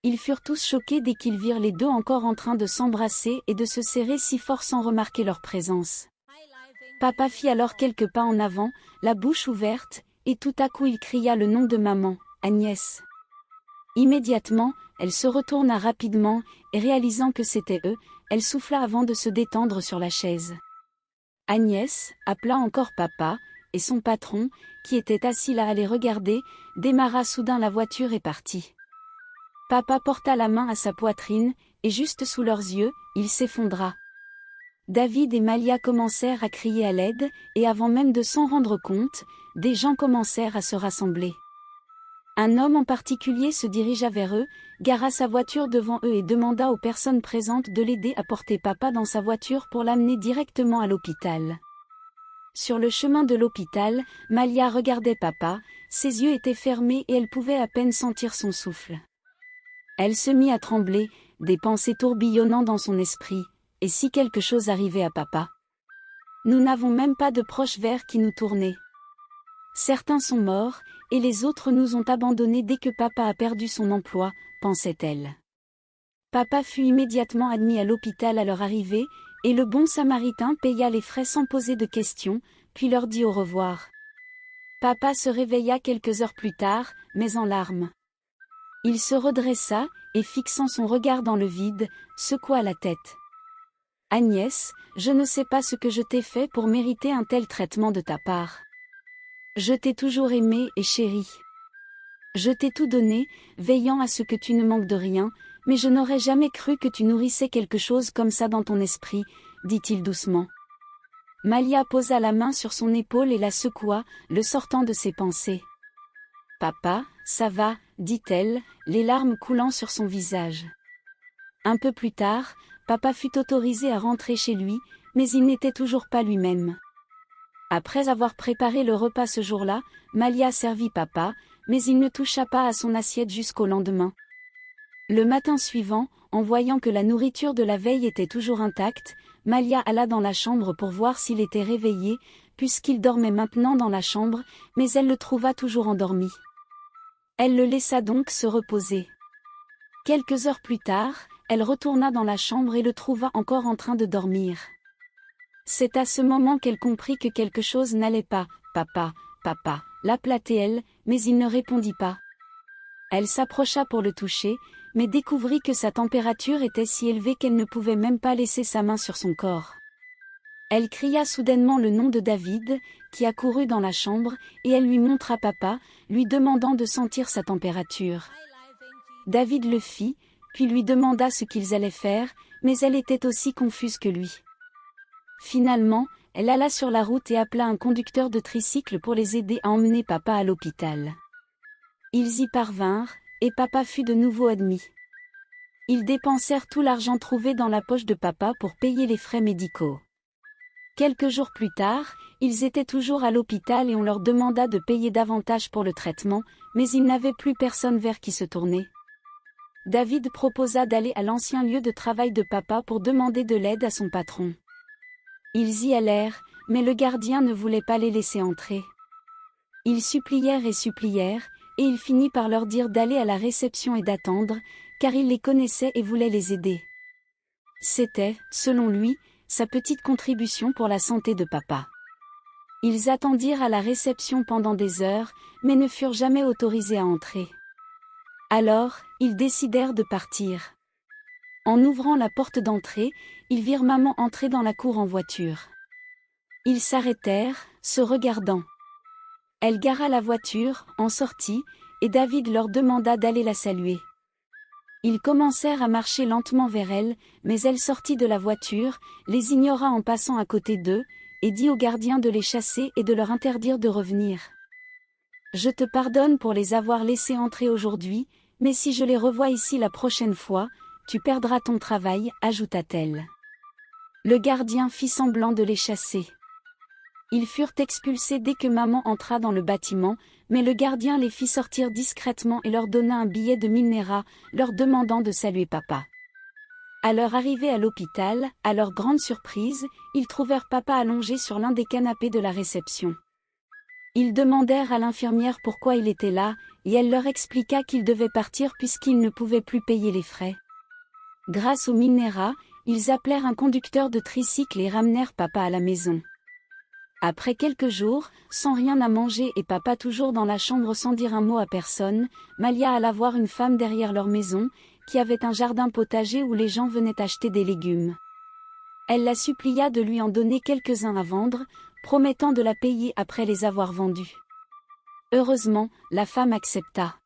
Ils furent tous choqués dès qu'ils virent les deux encore en train de s'embrasser et de se serrer si fort sans remarquer leur présence. Papa fit alors quelques pas en avant, la bouche ouverte, et tout à coup il cria le nom de maman, Agnès. Immédiatement, elle se retourna rapidement, et réalisant que c'était eux, elle souffla avant de se détendre sur la chaise. Agnès appela encore papa, et son patron, qui était assis là à les regarder, démarra soudain la voiture et partit. Papa porta la main à sa poitrine, et juste sous leurs yeux, il s'effondra. David et Malia commencèrent à crier à l'aide, et avant même de s'en rendre compte, des gens commencèrent à se rassembler. Un homme en particulier se dirigea vers eux, gara sa voiture devant eux et demanda aux personnes présentes de l'aider à porter papa dans sa voiture pour l'amener directement à l'hôpital. Sur le chemin de l'hôpital, Malia regardait papa, ses yeux étaient fermés et elle pouvait à peine sentir son souffle. Elle se mit à trembler, des pensées tourbillonnant dans son esprit. Et si quelque chose arrivait à papa? Nous n'avons même pas de proches vers qui nous tourner. Certains sont morts, et les autres nous ont abandonnés dès que papa a perdu son emploi, pensait-elle. Papa fut immédiatement admis à l'hôpital à leur arrivée, et le bon samaritain paya les frais sans poser de questions, puis leur dit au revoir. Papa se réveilla quelques heures plus tard, mais en larmes. Il se redressa, et fixant son regard dans le vide, secoua la tête. Agnès, je ne sais pas ce que je t'ai fait pour mériter un tel traitement de ta part. Je t'ai toujours aimée et chérie. Je t'ai tout donné, veillant à ce que tu ne manques de rien, mais je n'aurais jamais cru que tu nourrissais quelque chose comme ça dans ton esprit, dit-il doucement. Malia posa la main sur son épaule et la secoua, le sortant de ses pensées. Papa, ça va, dit-elle, les larmes coulant sur son visage. Un peu plus tard, papa fut autorisé à rentrer chez lui, mais il n'était toujours pas lui-même. Après avoir préparé le repas ce jour-là, Malia servit papa, mais il ne toucha pas à son assiette jusqu'au lendemain. Le matin suivant, en voyant que la nourriture de la veille était toujours intacte, Malia alla dans la chambre pour voir s'il était réveillé, puisqu'il dormait maintenant dans la chambre, mais elle le trouva toujours endormi. Elle le laissa donc se reposer. Quelques heures plus tard, elle retourna dans la chambre et le trouva encore en train de dormir. C'est à ce moment qu'elle comprit que quelque chose n'allait pas. « Papa, papa » l'appela-t-elle, mais il ne répondit pas. Elle s'approcha pour le toucher, mais découvrit que sa température était si élevée qu'elle ne pouvait même pas laisser sa main sur son corps. Elle cria soudainement le nom de David, qui accourut dans la chambre, et elle lui montra papa, lui demandant de sentir sa température. David le fit, puis lui demanda ce qu'ils allaient faire, mais elle était aussi confuse que lui. Finalement, elle alla sur la route et appela un conducteur de tricycle pour les aider à emmener papa à l'hôpital. Ils y parvinrent, et papa fut de nouveau admis. Ils dépensèrent tout l'argent trouvé dans la poche de papa pour payer les frais médicaux. Quelques jours plus tard, ils étaient toujours à l'hôpital et on leur demanda de payer davantage pour le traitement, mais ils n'avaient plus personne vers qui se tourner. David proposa d'aller à l'ancien lieu de travail de papa pour demander de l'aide à son patron. Ils y allèrent, mais le gardien ne voulait pas les laisser entrer. Ils supplièrent, et il finit par leur dire d'aller à la réception et d'attendre, car il les connaissait et voulait les aider. C'était, selon lui, sa petite contribution pour la santé de papa. Ils attendirent à la réception pendant des heures, mais ne furent jamais autorisés à entrer. Alors, ils décidèrent de partir. En ouvrant la porte d'entrée, ils virent maman entrer dans la cour en voiture. Ils s'arrêtèrent, se regardant. Elle gara la voiture, en sortit, et David leur demanda d'aller la saluer. Ils commencèrent à marcher lentement vers elle, mais elle sortit de la voiture, les ignora en passant à côté d'eux, et dit au gardien de les chasser et de leur interdire de revenir. « Je te pardonne pour les avoir laissés entrer aujourd'hui, mais si je les revois ici la prochaine fois, tu perdras ton travail, ajouta-t-elle. Le gardien fit semblant de les chasser. Ils furent expulsés dès que maman entra dans le bâtiment, mais le gardien les fit sortir discrètement et leur donna un billet de 1000 néras, leur demandant de saluer papa. À leur arrivée à l'hôpital, à leur grande surprise, ils trouvèrent papa allongé sur l'un des canapés de la réception. Ils demandèrent à l'infirmière pourquoi il était là, et elle leur expliqua qu'il devait partir puisqu'il ne pouvait plus payer les frais. Grâce au minéra, ils appelèrent un conducteur de tricycle et ramenèrent papa à la maison. Après quelques jours, sans rien à manger et papa toujours dans la chambre sans dire un mot à personne, Malia alla voir une femme derrière leur maison, qui avait un jardin potager où les gens venaient acheter des légumes. Elle la supplia de lui en donner quelques-uns à vendre, promettant de la payer après les avoir vendus. Heureusement, la femme accepta.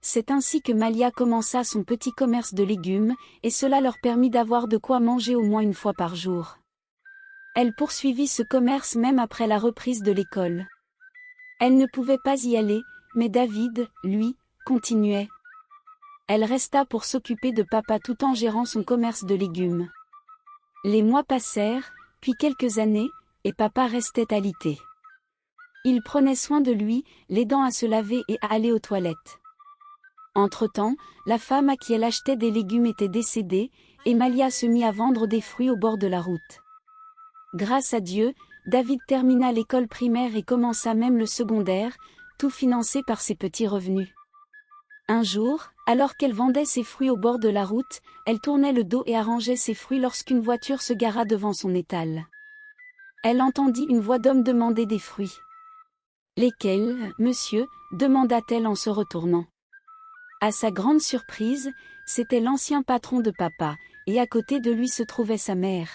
C'est ainsi que Malia commença son petit commerce de légumes, et cela leur permit d'avoir de quoi manger au moins une fois par jour. Elle poursuivit ce commerce même après la reprise de l'école. Elle ne pouvait pas y aller, mais David, lui, continuait. Elle resta pour s'occuper de papa tout en gérant son commerce de légumes. Les mois passèrent, puis quelques années, et papa restait alité. Il prenait soin de lui, l'aidant à se laver et à aller aux toilettes. Entre-temps, la femme à qui elle achetait des légumes était décédée, et Malia se mit à vendre des fruits au bord de la route. Grâce à Dieu, David termina l'école primaire et commença même le secondaire, tout financé par ses petits revenus. Un jour, alors qu'elle vendait ses fruits au bord de la route, elle tournait le dos et arrangeait ses fruits lorsqu'une voiture se gara devant son étal. Elle entendit une voix d'homme demander des fruits. « Lesquels, monsieur ?» demanda-t-elle en se retournant. À sa grande surprise, c'était l'ancien patron de papa, et à côté de lui se trouvait sa mère.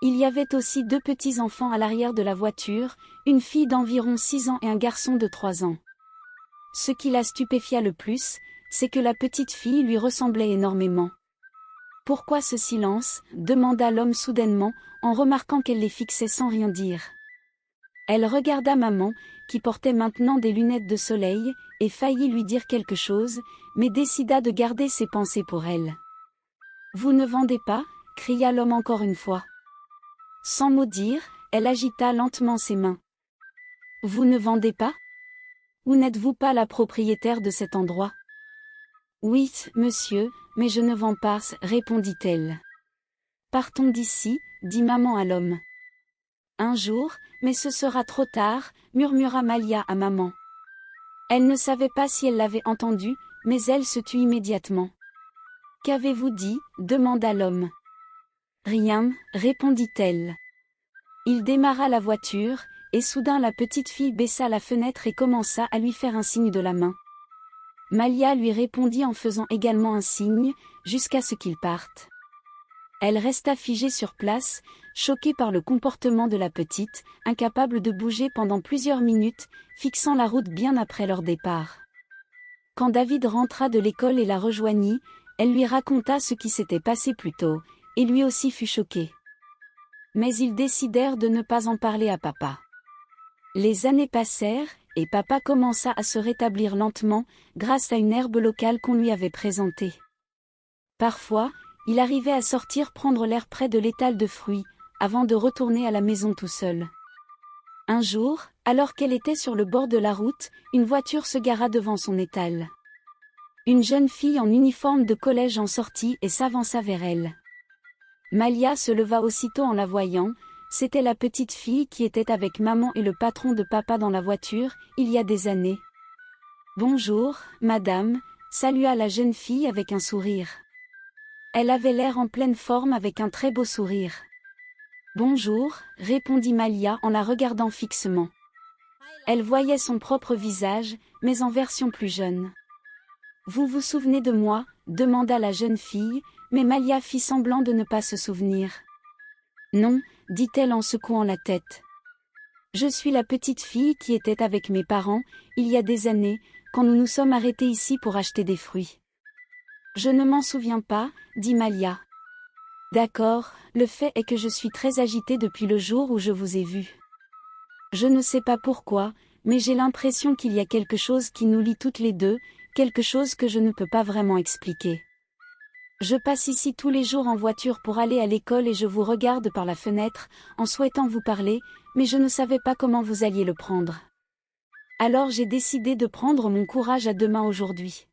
Il y avait aussi 2 petits-enfants à l'arrière de la voiture, une fille d'environ 6 ans et un garçon de 3 ans. Ce qui la stupéfia le plus, c'est que la petite fille lui ressemblait énormément. « Pourquoi ce silence ?» demanda l'homme soudainement, en remarquant qu'elle les fixait sans rien dire. Elle regarda maman, qui portait maintenant des lunettes de soleil, et faillit lui dire quelque chose, mais décida de garder ses pensées pour elle. « Vous ne vendez pas ?» cria l'homme encore une fois. Sans mot dire, elle agita lentement ses mains. « Vous ne vendez pas ? Ou n'êtes-vous pas la propriétaire de cet endroit ? » « Oui, monsieur, mais je ne vends pas, » répondit-elle. « Partons d'ici, » dit maman à l'homme. « Un jour, mais ce sera trop tard, » murmura Malia à maman. Elle ne savait pas si elle l'avait entendu, mais elle se tut immédiatement. « Qu'avez-vous dit ?» demanda l'homme. « Rien, » répondit-elle. Il démarra la voiture, et soudain la petite fille baissa la fenêtre et commença à lui faire un signe de la main. Malia lui répondit en faisant également un signe, jusqu'à ce qu'il parte. Elle resta figée sur place, choquée par le comportement de la petite, incapable de bouger pendant plusieurs minutes, fixant la route bien après leur départ. Quand David rentra de l'école et la rejoignit, elle lui raconta ce qui s'était passé plus tôt, et lui aussi fut choqué. Mais ils décidèrent de ne pas en parler à papa. Les années passèrent, et papa commença à se rétablir lentement, grâce à une herbe locale qu'on lui avait présentée. Parfois, il arrivait à sortir prendre l'air près de l'étal de fruits, avant de retourner à la maison tout seul. Un jour, alors qu'elle était sur le bord de la route, une voiture se gara devant son étal. Une jeune fille en uniforme de collège en sortit et s'avança vers elle. Malia se leva aussitôt en la voyant. C'était la petite fille qui était avec maman et le patron de papa dans la voiture, il y a des années. « Bonjour, madame », salua la jeune fille avec un sourire. Elle avait l'air en pleine forme avec un très beau sourire. « Bonjour », répondit Malia en la regardant fixement. Elle voyait son propre visage, mais en version plus jeune. « Vous vous souvenez de moi ?» demanda la jeune fille, mais Malia fit semblant de ne pas se souvenir. « Non », dit-elle en secouant la tête. « Je suis la petite fille qui était avec mes parents, il y a des années, quand nous nous sommes arrêtés ici pour acheter des fruits. »« Je ne m'en souviens pas, » dit Malia. « D'accord, le fait est que je suis très agitée depuis le jour où je vous ai vu. Je ne sais pas pourquoi, mais j'ai l'impression qu'il y a quelque chose qui nous lie toutes les deux, quelque chose que je ne peux pas vraiment expliquer. Je passe ici tous les jours en voiture pour aller à l'école et je vous regarde par la fenêtre, en souhaitant vous parler, mais je ne savais pas comment vous alliez le prendre. Alors j'ai décidé de prendre mon courage à deux mains aujourd'hui. »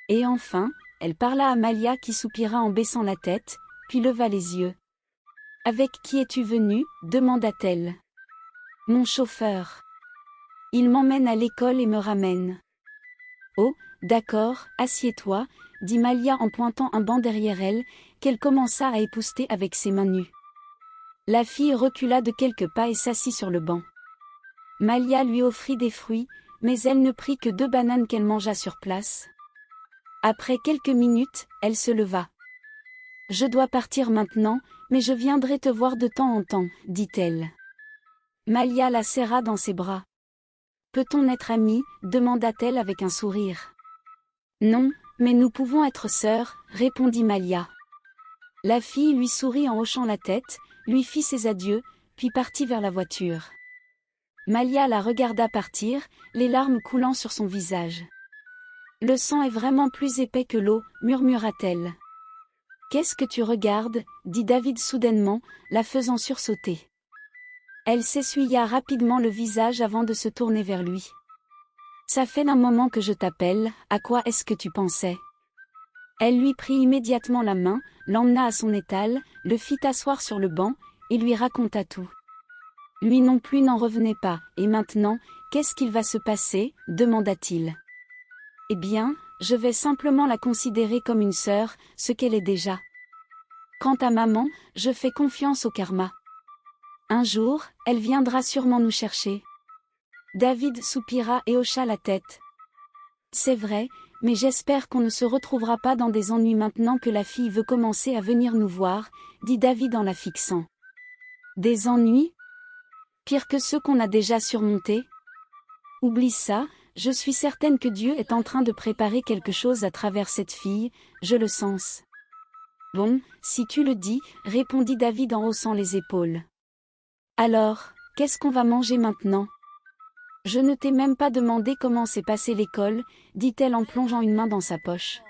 Et enfin, elle parla à Malia qui soupira en baissant la tête, puis leva les yeux. « Avec qui es-tu venue ?» demanda-t-elle. « Mon chauffeur. » Il m'emmène à l'école et me ramène. Oh, d'accord, assieds-toi, dit Malia en pointant un banc derrière elle, qu'elle commença à épousseter avec ses mains nues. La fille recula de quelques pas et s'assit sur le banc. Malia lui offrit des fruits, mais elle ne prit que 2 bananes qu'elle mangea sur place. Après quelques minutes, elle se leva. « Je dois partir maintenant, mais je viendrai te voir de temps en temps, dit-elle. Malia la serra dans ses bras. « Peut-on être amis ?» demanda-t-elle avec un sourire. « Non, mais nous pouvons être sœurs, répondit Malia. La fille lui sourit en hochant la tête, lui fit ses adieux, puis partit vers la voiture. Malia la regarda partir, les larmes coulant sur son visage. « Le sang est vraiment plus épais que l'eau, murmura-t-elle. « Qu'est-ce que tu regardes ?» dit David soudainement, la faisant sursauter. Elle s'essuya rapidement le visage avant de se tourner vers lui. « Ça fait un moment que je t'appelle, à quoi est-ce que tu pensais ?» Elle lui prit immédiatement la main, l'emmena à son étal, le fit asseoir sur le banc, et lui raconta tout. Lui non plus n'en revenait pas, et maintenant, qu'est-ce qu'il va se passer, demanda-t-il. Eh bien, je vais simplement la considérer comme une sœur, ce qu'elle est déjà. Quant à maman, je fais confiance au karma. Un jour, elle viendra sûrement nous chercher. David soupira et hocha la tête. C'est vrai, mais j'espère qu'on ne se retrouvera pas dans des ennuis maintenant que la fille veut commencer à venir nous voir, dit David en la fixant. Des ennuis ? Pire que ceux qu'on a déjà surmontés ? Oublie ça, je suis certaine que Dieu est en train de préparer quelque chose à travers cette fille, je le sens. Bon, si tu le dis, répondit David en haussant les épaules. Alors, qu'est-ce qu'on va manger maintenant ? Je ne t'ai même pas demandé comment s'est passée l'école, dit-elle en plongeant une main dans sa poche.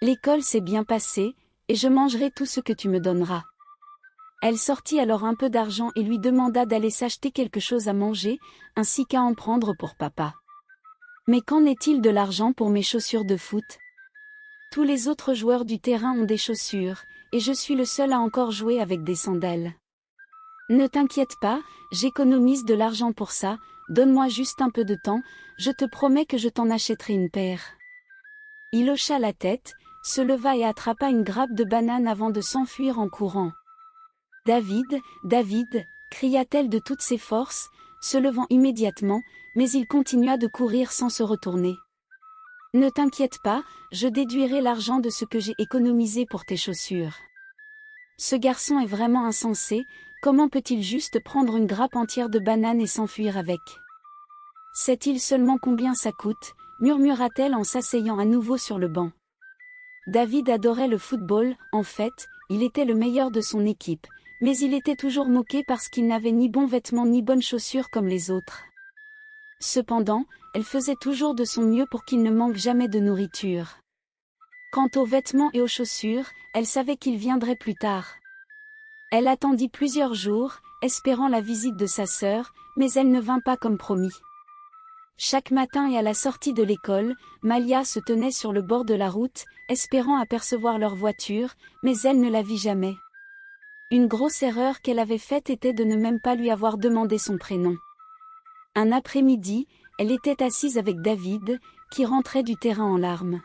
L'école s'est bien passée, et je mangerai tout ce que tu me donneras. Elle sortit alors un peu d'argent et lui demanda d'aller s'acheter quelque chose à manger, ainsi qu'à en prendre pour papa. Mais qu'en est-il de l'argent pour mes chaussures de foot ? Tous les autres joueurs du terrain ont des chaussures, et je suis le seul à encore jouer avec des sandales. Ne t'inquiète pas, j'économise de l'argent pour ça, donne-moi juste un peu de temps, je te promets que je t'en achèterai une paire. Il hocha la tête, se leva et attrapa une grappe de bananes avant de s'enfuir en courant. « David, David !» cria-t-elle de toutes ses forces, se levant immédiatement, mais il continua de courir sans se retourner. « Ne t'inquiète pas, je déduirai l'argent de ce que j'ai économisé pour tes chaussures. » Ce garçon est vraiment insensé, comment peut-il juste prendre une grappe entière de bananes et s'enfuir avec ? Sait-il seulement combien ça coûte ? Murmura-t-elle en s'asseyant à nouveau sur le banc. David adorait le football, en fait, il était le meilleur de son équipe, mais il était toujours moqué parce qu'il n'avait ni bons vêtements ni bonnes chaussures comme les autres. Cependant, elle faisait toujours de son mieux pour qu'il ne manque jamais de nourriture. Quant aux vêtements et aux chaussures, elle savait qu'ils viendraient plus tard. Elle attendit plusieurs jours, espérant la visite de sa sœur, mais elle ne vint pas comme promis. Chaque matin et à la sortie de l'école, Malia se tenait sur le bord de la route, espérant apercevoir leur voiture, mais elle ne la vit jamais. Une grosse erreur qu'elle avait faite était de ne même pas lui avoir demandé son prénom. Un après-midi, elle était assise avec David, qui rentrait du terrain en larmes.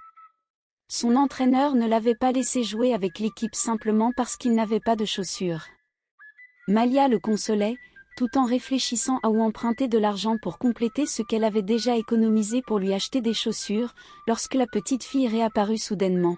Son entraîneur ne l'avait pas laissé jouer avec l'équipe simplement parce qu'il n'avait pas de chaussures. Malia le consolait, tout en réfléchissant à où emprunter de l'argent pour compléter ce qu'elle avait déjà économisé pour lui acheter des chaussures, lorsque la petite fille réapparut soudainement.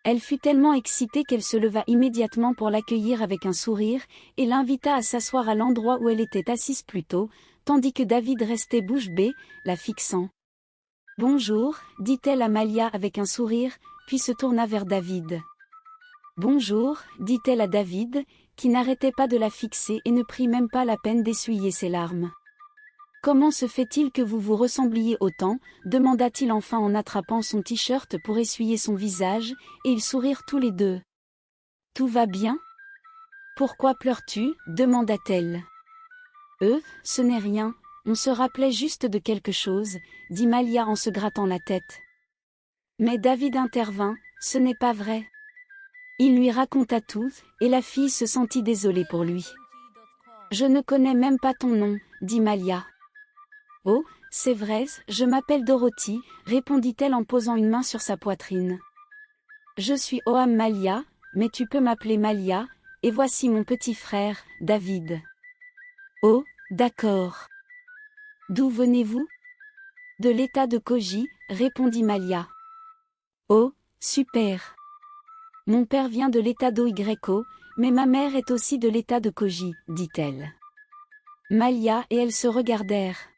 Elle fut tellement excitée qu'elle se leva immédiatement pour l'accueillir avec un sourire, et l'invita à s'asseoir à l'endroit où elle était assise plus tôt, tandis que David restait bouche bée, la fixant. « Bonjour, dit-elle à Malia avec un sourire, puis se tourna vers David. « Bonjour, dit-elle à David, qui n'arrêtait pas de la fixer et ne prit même pas la peine d'essuyer ses larmes. « Comment se fait-il que vous vous ressembliez autant ?» demanda-t-il enfin en attrapant son t-shirt pour essuyer son visage, et ils sourirent tous les deux. « Tout va bien ? Pourquoi pleures-tu ? demanda-t-elle. « Ce n'est rien, on se rappelait juste de quelque chose, » dit Malia en se grattant la tête. Mais David intervint, « Ce n'est pas vrai. » Il lui raconta tout, et la fille se sentit désolée pour lui. « Je ne connais même pas ton nom, » dit Malia. « Oh, c'est vrai, je m'appelle Dorothy, répondit-elle en posant une main sur sa poitrine. Je suis Oham Malia, mais tu peux m'appeler Malia, et voici mon petit frère, David. Oh, d'accord. D'où venez-vous? De l'état de Koji, répondit Malia. Oh, super. Mon père vient de l'état d'Oygreko, mais ma mère est aussi de l'état de Koji, dit-elle. Malia et elle se regardèrent.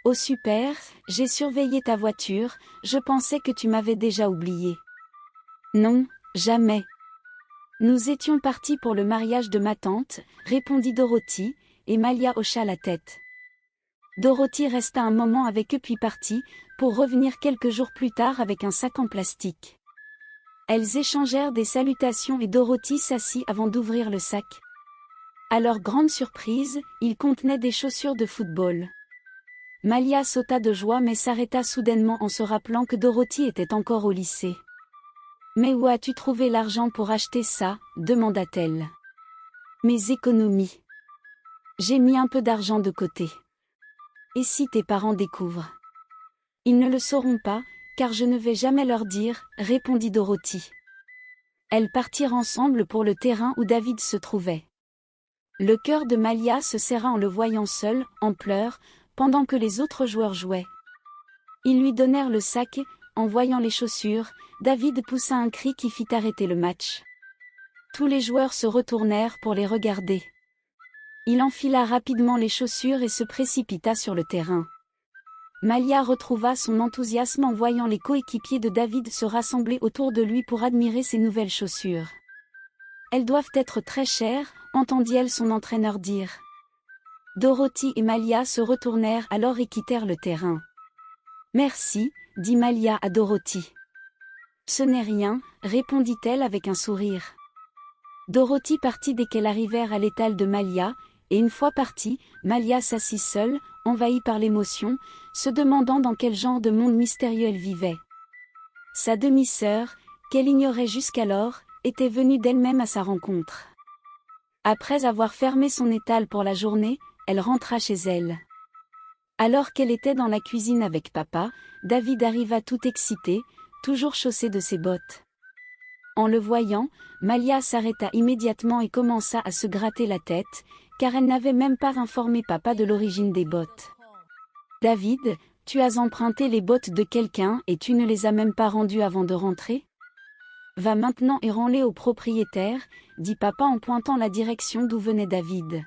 Oh super, j'ai surveillé ta voiture, je pensais que tu m'avais déjà oublié. Non, jamais. Nous étions partis pour le mariage de ma tante, répondit Dorothy, et Malia hocha la tête. Dorothy resta un moment avec eux puis partit, pour revenir quelques jours plus tard avec un sac en plastique. Elles échangèrent des salutations et Dorothy s'assit avant d'ouvrir le sac. À leur grande surprise, il contenait des chaussures de football. Malia sauta de joie mais s'arrêta soudainement en se rappelant que Dorothy était encore au lycée. « Mais où as-tu trouvé l'argent pour acheter ça ?» demanda-t-elle. « Mes économies. J'ai mis un peu d'argent de côté. Et si tes parents découvrent ? Ils ne le sauront pas, car je ne vais jamais leur dire, répondit Dorothy. Elles partirent ensemble pour le terrain où David se trouvait. Le cœur de Malia se serra en le voyant seul, en pleurs, pendant que les autres joueurs jouaient. Ils lui donnèrent le sac, en voyant les chaussures, David poussa un cri qui fit arrêter le match. Tous les joueurs se retournèrent pour les regarder. Il enfila rapidement les chaussures et se précipita sur le terrain. Malia retrouva son enthousiasme en voyant les coéquipiers de David se rassembler autour de lui pour admirer ses nouvelles chaussures. « Elles doivent être très chères », entendit-elle son entraîneur dire. Dorothy et Malia se retournèrent alors et quittèrent le terrain. « Merci, dit Malia à Dorothy. « Ce n'est rien, répondit-elle avec un sourire. Dorothy partit dès qu'elles arrivèrent à l'étal de Malia, et une fois partie, Malia s'assit seule, envahie par l'émotion, se demandant dans quel genre de monde mystérieux elle vivait. Sa demi-sœur, qu'elle ignorait jusqu'alors, était venue d'elle-même à sa rencontre. Après avoir fermé son étal pour la journée, elle rentra chez elle. Alors qu'elle était dans la cuisine avec papa, David arriva tout excité, toujours chaussé de ses bottes. En le voyant, Malia s'arrêta immédiatement et commença à se gratter la tête, car elle n'avait même pas informé papa de l'origine des bottes. « David, tu as emprunté les bottes de quelqu'un et tu ne les as même pas rendues avant de rentrer ? Va maintenant et rends-les au propriétaire, dit papa en pointant la direction d'où venait David.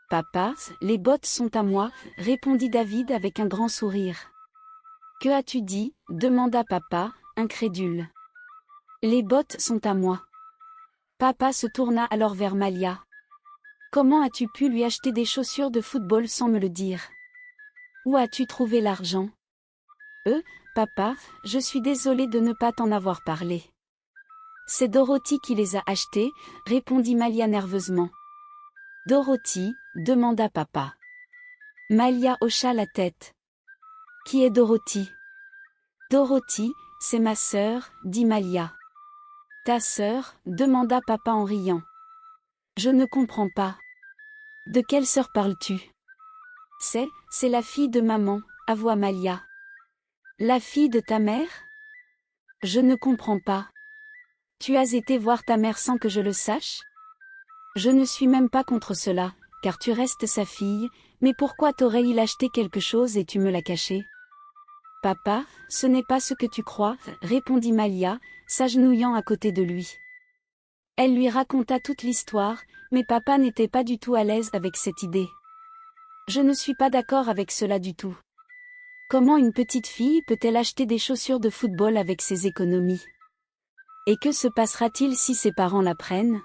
« Papa, les bottes sont à moi, répondit David avec un grand sourire. « Que as-tu dit ?» demanda papa, incrédule. « Les bottes sont à moi. » Papa se tourna alors vers Malia. « Comment as-tu pu lui acheter des chaussures de football sans me le dire ? Où as-tu trouvé l'argent ? » Papa, je suis désolée de ne pas t'en avoir parlé. C'est Dorothy qui les a achetées, répondit Malia nerveusement. Dorothy, demanda papa. Malia hocha la tête. Qui est Dorothy ? Dorothy, c'est ma sœur, dit Malia. Ta sœur ? Demanda papa en riant. Je ne comprends pas. De quelle sœur parles-tu ? C'est la fille de maman, avoua Malia. La fille de ta mère ? Je ne comprends pas. Tu as été voir ta mère sans que je le sache ? Je ne suis même pas contre cela, car tu restes sa fille, mais pourquoi t'aurais-il acheté quelque chose et tu me l'as caché ? Papa, ce n'est pas ce que tu crois, répondit Malia, s'agenouillant à côté de lui. Elle lui raconta toute l'histoire, mais papa n'était pas du tout à l'aise avec cette idée. Je ne suis pas d'accord avec cela du tout. Comment une petite fille peut-elle acheter des chaussures de football avec ses économies ? Et que se passera-t-il si ses parents l'apprennent ?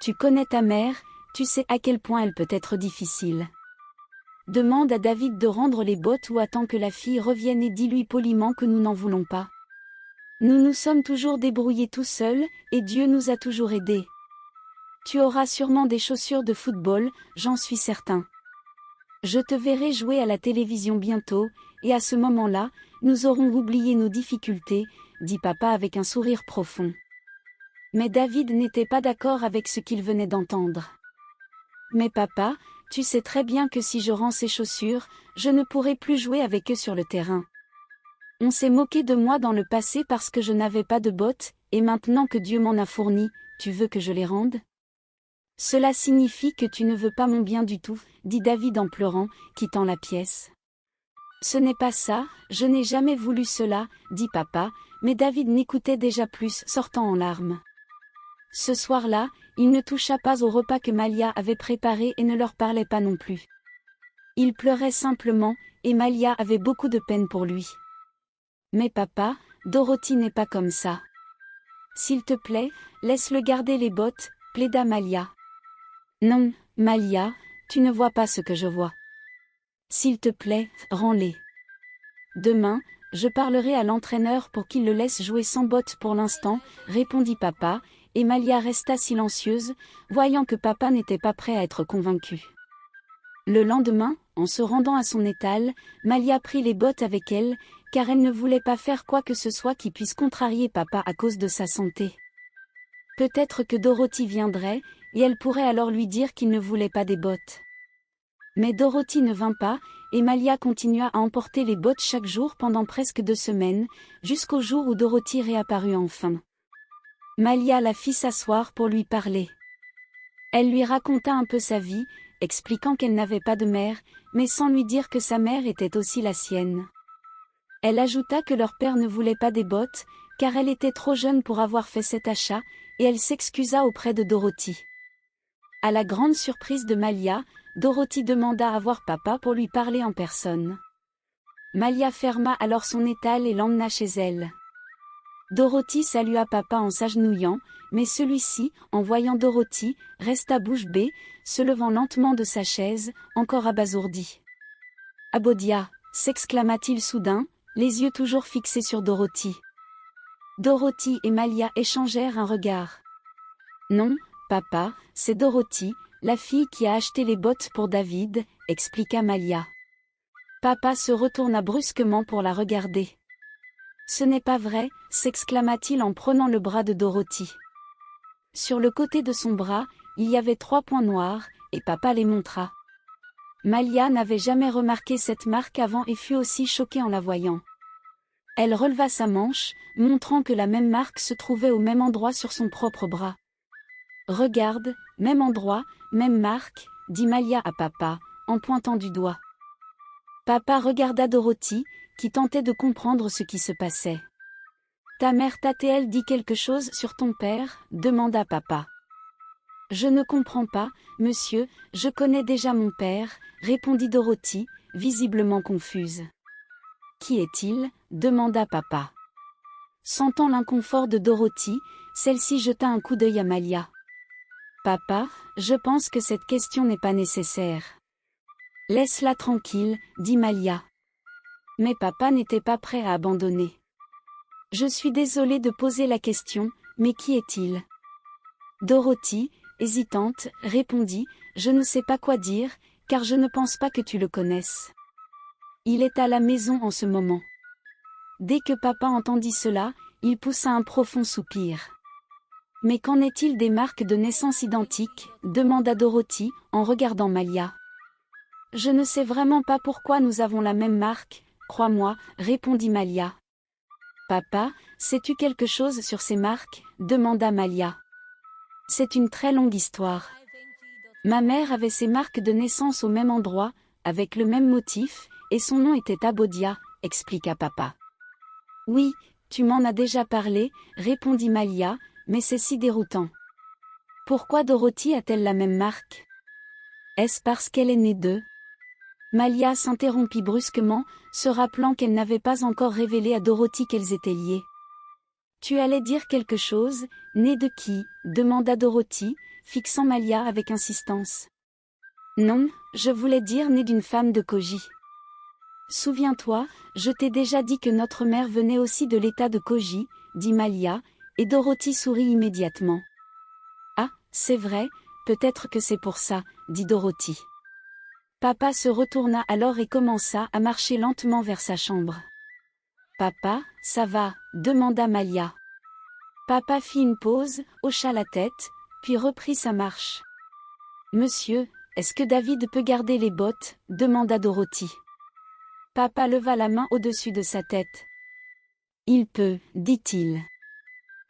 Tu connais ta mère, tu sais à quel point elle peut être difficile. Demande à David de rendre les bottes ou attends que la fille revienne et dis-lui poliment que nous n'en voulons pas. Nous nous sommes toujours débrouillés tout seuls, et Dieu nous a toujours aidés. Tu auras sûrement des chaussures de football, j'en suis certain. Je te verrai jouer à la télévision bientôt, et à ce moment-là, nous aurons oublié nos difficultés, dit papa avec un sourire profond. Mais David n'était pas d'accord avec ce qu'il venait d'entendre. Mais papa, Tu sais très bien que si je rends ces chaussures, je ne pourrai plus jouer avec eux sur le terrain. On s'est moqué de moi dans le passé parce que je n'avais pas de bottes, et maintenant que Dieu m'en a fourni, tu veux que je les rende? Cela signifie que tu ne veux pas mon bien du tout, dit David en pleurant, quittant la pièce. Ce n'est pas ça, je n'ai jamais voulu cela, dit papa, mais David n'écoutait déjà plus, sortant en larmes. Ce soir-là, il ne toucha pas au repas que Malia avait préparé et ne leur parlait pas non plus. Il pleurait simplement, et Malia avait beaucoup de peine pour lui. Mais papa, Dorothy n'est pas comme ça. S'il te plaît, laisse-le garder les bottes, plaida Malia. Non, Malia, tu ne vois pas ce que je vois. S'il te plaît, rends-les. Demain, je parlerai à l'entraîneur pour qu'il le laisse jouer sans bottes pour l'instant, répondit papa, et Malia resta silencieuse, voyant que papa n'était pas prêt à être convaincu. Le lendemain, en se rendant à son étal, Malia prit les bottes avec elle, car elle ne voulait pas faire quoi que ce soit qui puisse contrarier papa à cause de sa santé. Peut-être que Dorothy viendrait, et elle pourrait alors lui dire qu'il ne voulait pas des bottes. Mais Dorothy ne vint pas, et Malia continua à emporter les bottes chaque jour pendant presque 2 semaines, jusqu'au jour où Dorothy réapparut enfin. Malia la fit s'asseoir pour lui parler. Elle lui raconta un peu sa vie, expliquant qu'elle n'avait pas de mère, mais sans lui dire que sa mère était aussi la sienne. Elle ajouta que leur père ne voulait pas des bottes, car elle était trop jeune pour avoir fait cet achat, et elle s'excusa auprès de Dorothy. À la grande surprise de Malia, Dorothy demanda à voir papa pour lui parler en personne. Malia ferma alors son étal et l'emmena chez elle. Dorothy salua papa en s'agenouillant, mais celui-ci, en voyant Dorothy, resta bouche bée, se levant lentement de sa chaise, encore abasourdi. « Abodia !» s'exclama-t-il soudain, les yeux toujours fixés sur Dorothy. Dorothy et Malia échangèrent un regard. « Non, papa, c'est Dorothy, la fille qui a acheté les bottes pour David, » expliqua Malia. Papa se retourna brusquement pour la regarder. « Ce n'est pas vrai » s'exclama-t-il en prenant le bras de Dorothy. Sur le côté de son bras, il y avait 3 points noirs, et papa les montra. Malia n'avait jamais remarqué cette marque avant et fut aussi choquée en la voyant. Elle releva sa manche, montrant que la même marque se trouvait au même endroit sur son propre bras. « Regarde, même endroit, même marque » dit Malia à papa, en pointant du doigt. Papa regarda Dorothy, qui tentait de comprendre ce qui se passait. « Ta mère t'a-t-elle dit quelque chose sur ton père » demanda papa. « Je ne comprends pas, monsieur, je connais déjà mon père » répondit Dorothy, visiblement confuse. « Qui est-il » demanda papa. Sentant l'inconfort de Dorothy, celle-ci jeta un coup d'œil à Malia. « Papa, je pense que cette question n'est pas nécessaire. »« Laisse-la tranquille, » dit Malia. Mais papa n'était pas prêt à abandonner. « Je suis désolée de poser la question, mais qui est-il » Dorothy, hésitante, répondit « Je ne sais pas quoi dire, car je ne pense pas que tu le connaisses. Il est à la maison en ce moment. » Dès que papa entendit cela, il poussa un profond soupir. « Mais qu'en est-il des marques de naissance identiques » demanda Dorothy, en regardant Malia. « Je ne sais vraiment pas pourquoi nous avons la même marque, crois-moi, répondit Malia. « Papa, sais-tu quelque chose sur ces marques » demanda Malia. « C'est une très longue histoire. Ma mère avait ses marques de naissance au même endroit, avec le même motif, et son nom était Abodia, expliqua papa. « Oui, tu m'en as déjà parlé, répondit Malia, mais c'est si déroutant. Pourquoi Dorothy a-t-elle la même marque? Est-ce parce qu'elle est née d'eux ?» Malia s'interrompit brusquement, se rappelant qu'elle n'avait pas encore révélé à Dorothy qu'elles étaient liées. « Tu allais dire quelque chose, née de qui » demanda Dorothy, fixant Malia avec insistance. « Non, je voulais dire née d'une femme de Koji. Souviens-toi, je t'ai déjà dit que notre mère venait aussi de l'état de Koji, dit Malia, et Dorothy sourit immédiatement. Ah, c'est vrai, peut-être que c'est pour ça, dit Dorothy. Papa se retourna alors et commença à marcher lentement vers sa chambre. Papa, ça va, demanda Malia. Papa fit une pause, hocha la tête, puis reprit sa marche. Monsieur, est-ce que David peut garder les bottes? Demanda Dorothy. Papa leva la main au-dessus de sa tête. Il peut, dit-il.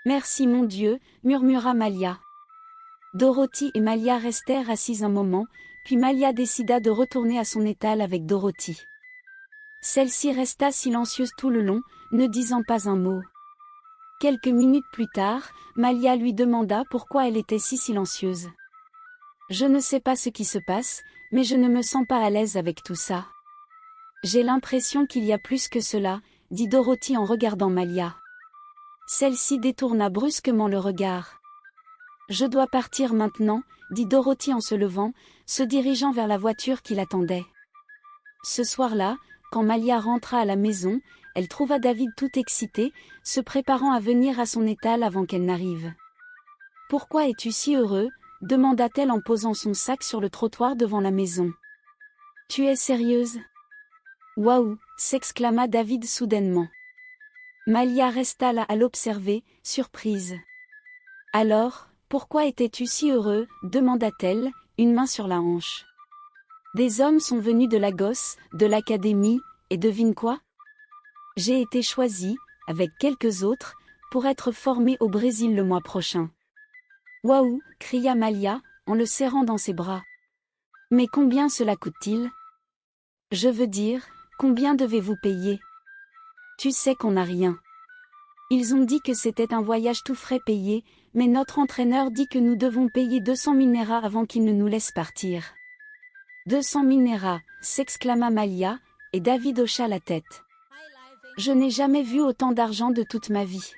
Merci mon Dieu, murmura Malia. Dorothy et Malia restèrent assises un moment, puis Malia décida de retourner à son étal avec Dorothy. Celle-ci resta silencieuse tout le long, ne disant pas un mot. Quelques minutes plus tard, Malia lui demanda pourquoi elle était si silencieuse. « Je ne sais pas ce qui se passe, mais je ne me sens pas à l'aise avec tout ça. J'ai l'impression qu'il y a plus que cela, » dit Dorothy en regardant Malia. Celle-ci détourna brusquement le regard. « Je dois partir maintenant, » dit Dorothy en se levant, se dirigeant vers la voiture qui l'attendait. Ce soir-là, quand Malia rentra à la maison, elle trouva David tout excité, se préparant à venir à son étal avant qu'elle n'arrive. « Pourquoi es-tu si heureux ?» demanda-t-elle en posant son sac sur le trottoir devant la maison. « Tu es sérieuse ?» « Waouh !» s'exclama David soudainement. Malia resta là à l'observer, surprise. « Alors, pourquoi étais-tu si heureux ?» demanda-t-elle, une main sur la hanche. « Des hommes sont venus de Lagos, de l'académie, et devine quoi? J'ai été choisie, avec quelques autres, pour être formée au Brésil le mois prochain. »« Waouh !» cria Malia, en le serrant dans ses bras. « Mais combien cela coûte-t-il? Je veux dire, combien devez-vous payer? Tu sais qu'on n'a rien. Ils ont dit que c'était un voyage tout frais payé, mais notre entraîneur dit que nous devons payer 200 000 Naira avant qu'il ne nous laisse partir. »« 200 000 Naira » s'exclama Malia, et David hocha la tête. « Je n'ai jamais vu autant d'argent de toute ma vie.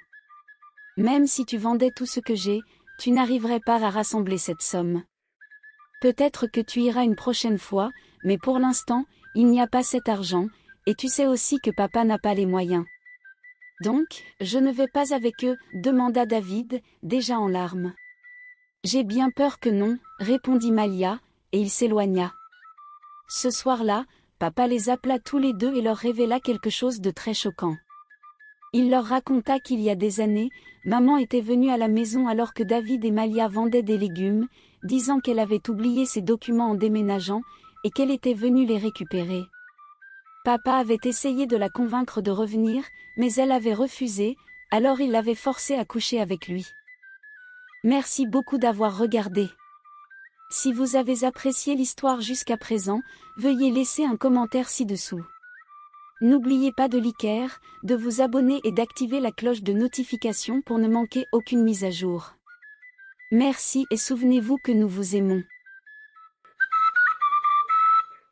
Même si tu vendais tout ce que j'ai, tu n'arriverais pas à rassembler cette somme. Peut-être que tu iras une prochaine fois, mais pour l'instant, il n'y a pas cet argent, et tu sais aussi que papa n'a pas les moyens. »« Donc, je ne vais pas avec eux ?» demanda David, déjà en larmes. « J'ai bien peur que non, » répondit Malia, et il s'éloigna. Ce soir-là, papa les appela tous les deux et leur révéla quelque chose de très choquant. Il leur raconta qu'il y a des années, maman était venue à la maison alors que David et Malia vendaient des légumes, disant qu'elle avait oublié ses documents en déménageant, et qu'elle était venue les récupérer. Papa avait essayé de la convaincre de revenir, mais elle avait refusé, alors il l'avait forcée à coucher avec lui. Merci beaucoup d'avoir regardé. Si vous avez apprécié l'histoire jusqu'à présent, veuillez laisser un commentaire ci-dessous. N'oubliez pas de liker, de vous abonner et d'activer la cloche de notification pour ne manquer aucune mise à jour. Merci et souvenez-vous que nous vous aimons.